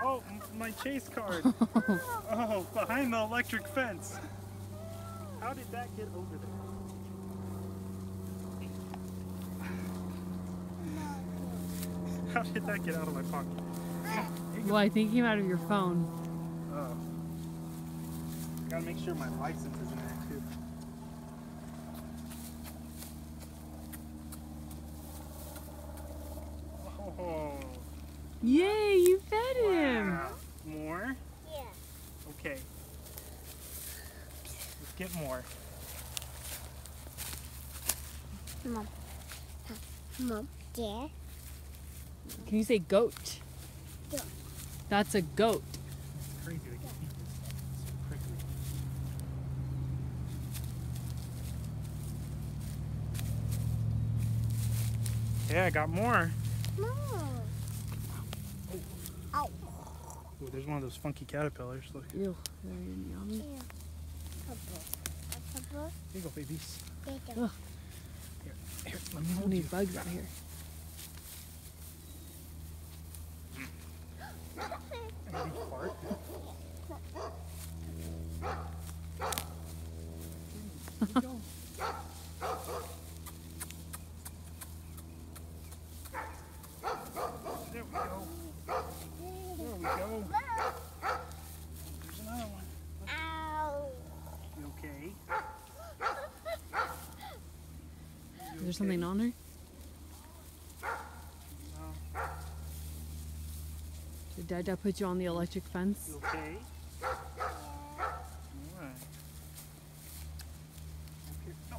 Oh, oh, my chase card. Oh, behind the electric fence. How did that get over there? How did that get out of my pocket? Well, I think it came out of your phone. Oh. Gotta make sure my license is in there too. Oh. Yay, you fed him. Wow. More? Yeah. Okay. Let's get more. Mom. Mom. Dad. Can you say goat? Goat. That's a goat. It's crazy they can eat this stuff. It's so prickly. Yeah, I got more. No. Ow. Ooh, there's one of those funky caterpillars. Look. Ew, very yummy. Ew. Couple. A couple. Here you go, babies. There you go. Ugh. Here, let me So hold many you. bugs out here. Maybe fart. Here we go. There we go. There we go. There's another one. Ow. You okay? Is there something on her? No. Did Dada put you on the electric fence? You okay? Alright. Okay. No.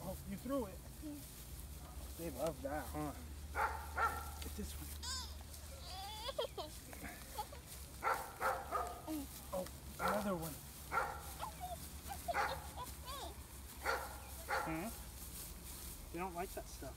Oh, you threw it. They love that, huh? Get this one. Oh, another one. Huh? They don't like that stuff.